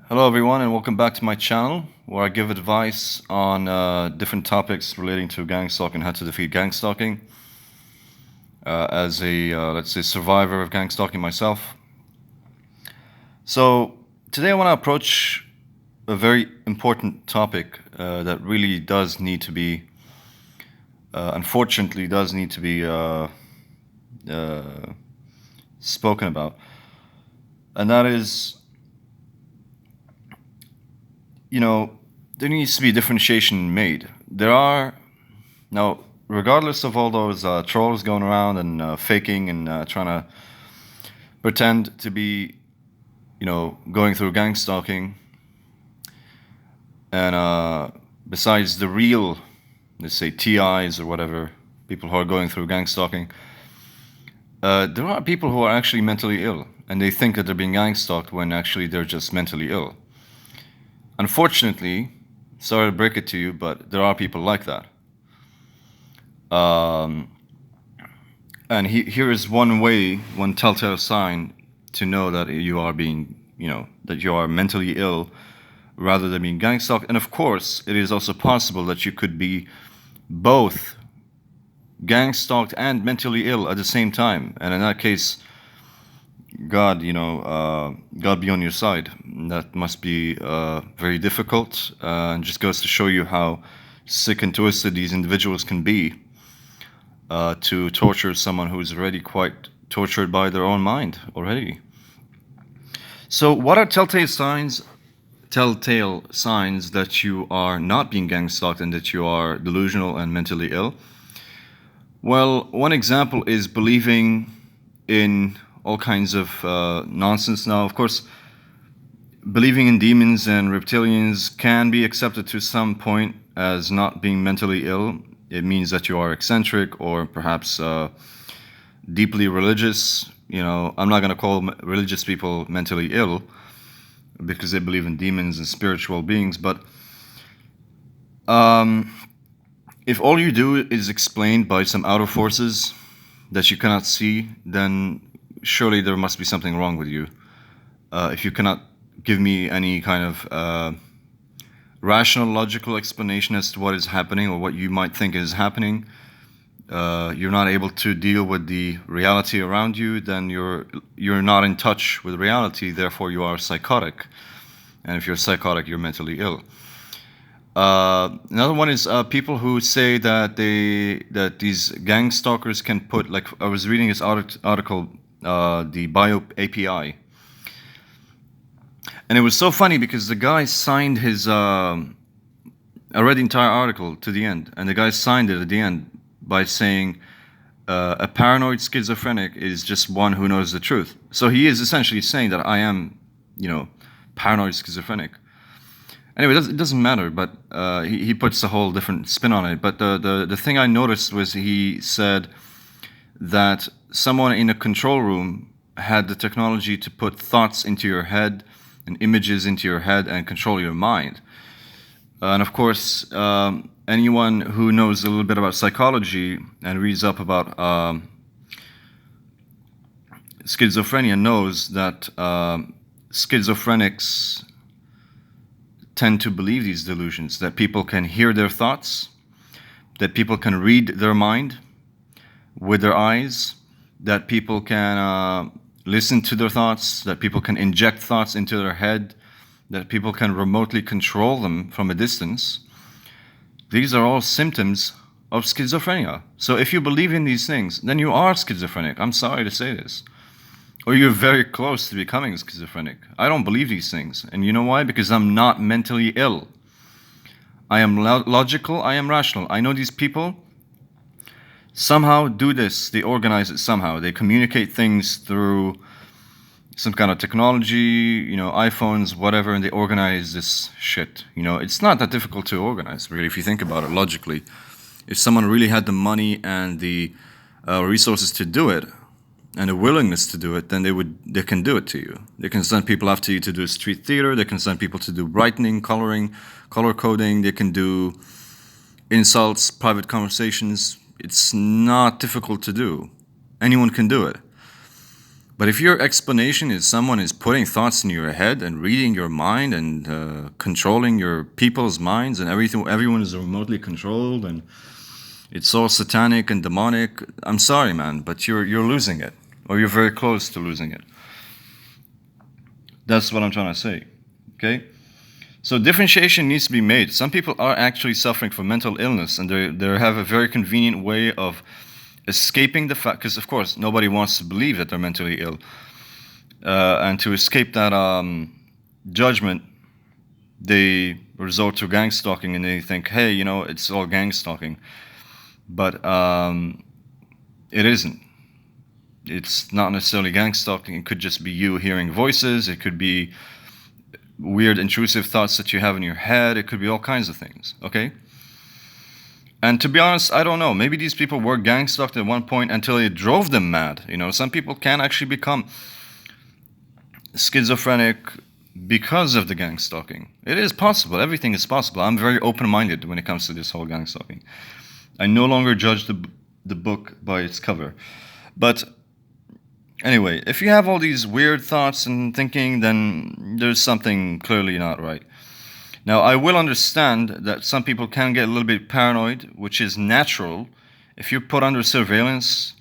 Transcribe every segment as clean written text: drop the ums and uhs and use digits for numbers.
Hello, everyone, and welcome back to my channel where I give advice on different topics relating to gang stalking, how to defeat gang stalking. As a, let's say, survivor of gang stalking myself. So, today I want to approach a very important topic that really does need to be, unfortunately, does need to be spoken about. And that is, there needs to be differentiation made. There are, now, regardless of all those trolls going around and faking and trying to pretend to be, going through gang stalking, and besides the real, let's say, TIs or whatever, people who are going through gang stalking, there are people who are actually mentally ill, and they think that they're being gang stalked when actually they're just mentally ill. Unfortunately, sorry to break it to you, but there are people like that. And here is one way, one telltale sign to know that you are being, that you are mentally ill rather than being gang stalked. And of course, it is also possible that you could be both gang stalked and mentally ill at the same time. And in that case, God, God be on your side. That must be very difficult, and just goes to show you how sick and twisted these individuals can be to torture someone who's already quite tortured by their own mind already. So, what are telltale signs that you are not being gang stalked and that you are delusional and mentally ill? Well, one example is believing in all kinds of nonsense. Now, of course, believing in demons and reptilians can be accepted to some point as not being mentally ill. It means that you are eccentric or perhaps deeply religious. I'm not going to call religious people mentally ill because they believe in demons and spiritual beings, but if all you do is explained by some outer forces that you cannot see, then surely there must be something wrong with you. If you cannot give me any kind of rational, logical explanation as to what is happening or what you might think is happening, you're not able to deal with the reality around you, then you're not in touch with reality, therefore you are psychotic. And if you're psychotic, you're mentally ill. Another one is people who say that these gang stalkers can put, like I was reading this article, the Bio API, and it was so funny because the guy signed his. I read the entire article to the end, and the guy signed it at the end by saying, "A paranoid schizophrenic is just one who knows the truth." So he is essentially saying that I am, paranoid schizophrenic. Anyway, it doesn't matter, but he puts a whole different spin on it. But the thing I noticed was he said that someone in a control room had the technology to put thoughts into your head and images into your head and control your mind. And of course, anyone who knows a little bit about psychology and reads up about schizophrenia knows that schizophrenics tend to believe these delusions, that people can hear their thoughts, that people can read their mind with their eyes, that people can listen to their thoughts, that people can inject thoughts into their head, that people can remotely control them from a distance. These are all symptoms of schizophrenia. So if you believe in these things, then you are schizophrenic. I'm sorry to say this. Or you're very close to becoming schizophrenic. I don't believe these things. And you know why? Because I'm not mentally ill. I am logical, I am rational. I know these people somehow do this. They organize it somehow. They communicate things through some kind of technology, iPhones, whatever, and they organize this shit. It's not that difficult to organize, really, if you think about it logically. If someone really had the money and the resources to do it, and a willingness to do it, then they can do it to you. They can send people after you to do street theater. They can send people to do brightening, coloring, color coding. They can do insults, private conversations. It's not difficult to do. Anyone can do it. But if your explanation is someone is putting thoughts in your head and reading your mind and controlling your people's minds and everything, everyone is remotely controlled and it's all satanic and demonic, I'm sorry, man, but you're losing it, or you're very close to losing it. That's what I'm trying to say. Okay. So differentiation needs to be made. Some people are actually suffering from mental illness, and they have a very convenient way of escaping the fact, because of course nobody wants to believe that they're mentally ill, and to escape that judgment, they resort to gang stalking, and they think, hey, you know, it's all gang stalking, but it isn't. It's not necessarily gang stalking. It could just be you hearing voices. It could be weird intrusive thoughts that you have in your head. It could be all kinds of things, okay? And to be honest, I don't know. Maybe these people were gang stalked at one point until it drove them mad. You know, some people can actually become schizophrenic because of the gang stalking. It is possible. Everything is possible. I'm very open-minded when it comes to this whole gang stalking. I no longer judge the book by its cover. But anyway, if you have all these weird thoughts and thinking, then there's something clearly not right. Now, I will understand that some people can get a little bit paranoid, which is natural. If you're put under surveillance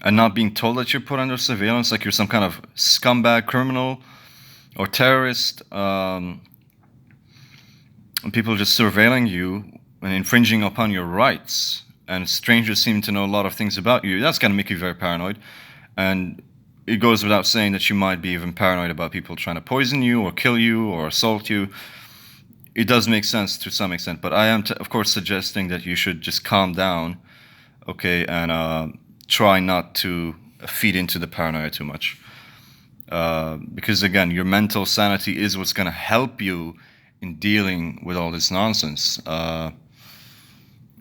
and not being told that you're put under surveillance, like you're some kind of scumbag criminal or terrorist, and people just surveilling you and infringing upon your rights, and strangers seem to know a lot of things about you, that's going to make you very paranoid. And it goes without saying that you might be even paranoid about people trying to poison you or kill you or assault you. It does make sense to some extent, but I am, of course, suggesting that you should just calm down, okay, and try not to feed into the paranoia too much. Because, again, your mental sanity is what's going to help you in dealing with all this nonsense.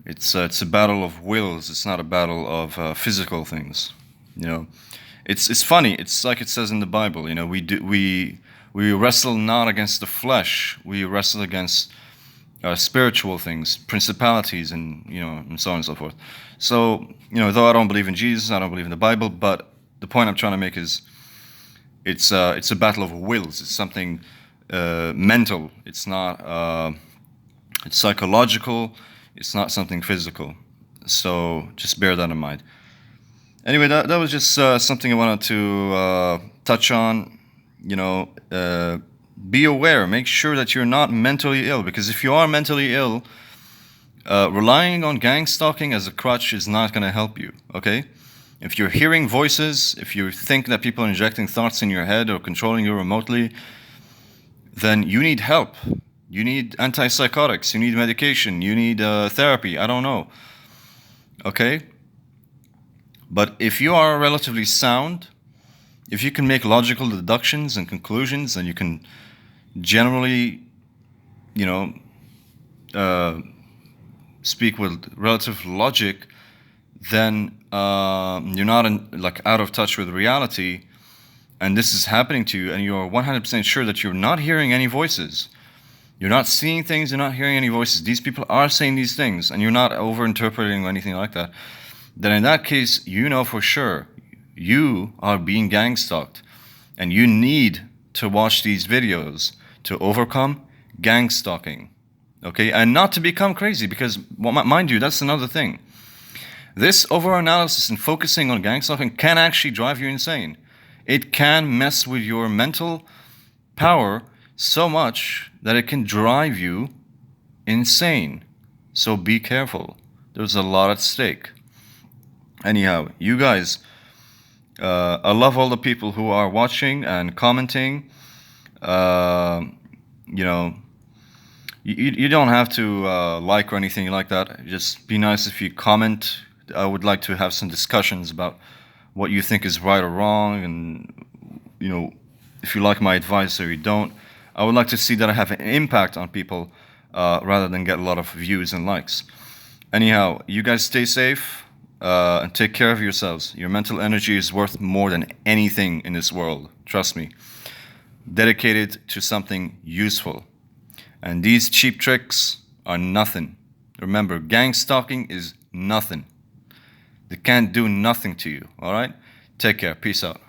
It's a battle of wills. It's not a battle of physical things, you know. It's funny. It's like it says in the Bible. You know, we wrestle not against the flesh. We wrestle against spiritual things, principalities, and and so on and so forth. So though I don't believe in Jesus, I don't believe in the Bible, but the point I'm trying to make is it's a battle of wills. It's something mental. It's not. It's psychological. It's not something physical. So just bear that in mind. Anyway, that was just something I wanted to touch on. Be aware. Make sure that you're not mentally ill, because if you are mentally ill, relying on gang stalking as a crutch is not going to help you, okay? If you're hearing voices, if you think that people are injecting thoughts in your head or controlling you remotely, then you need help. You need antipsychotics, you need medication, you need therapy, I don't know, okay? But if you are relatively sound, if you can make logical deductions and conclusions, and you can generally, speak with relative logic, then you're not out of touch with reality, and this is happening to you, and you're 100% sure that you're not hearing any voices. You're not seeing things, you're not hearing any voices. These people are saying these things, and you're not over-interpreting or anything like that. Then in that case, you know for sure you are being gang stalked, and you need to watch these videos to overcome gang stalking, okay? And not to become crazy, because, mind you, that's another thing. This over-analysis and focusing on gang stalking can actually drive you insane. It can mess with your mental power so much that it can drive you insane. So be careful. There's a lot at stake. Anyhow, you guys, I love all the people who are watching and commenting. You don't have to like or anything like that. Just be nice if you comment. I would like to have some discussions about what you think is right or wrong, and if you like my advice or you don't. I would like to see that I have an impact on people rather than get a lot of views and likes. Anyhow, you guys stay safe and take care of yourselves. Your mental energy is worth more than anything in this world. Trust me. Dedicate it to something useful. And these cheap tricks are nothing. Remember, gang stalking is nothing. They can't do nothing to you, all right? Take care. Peace out.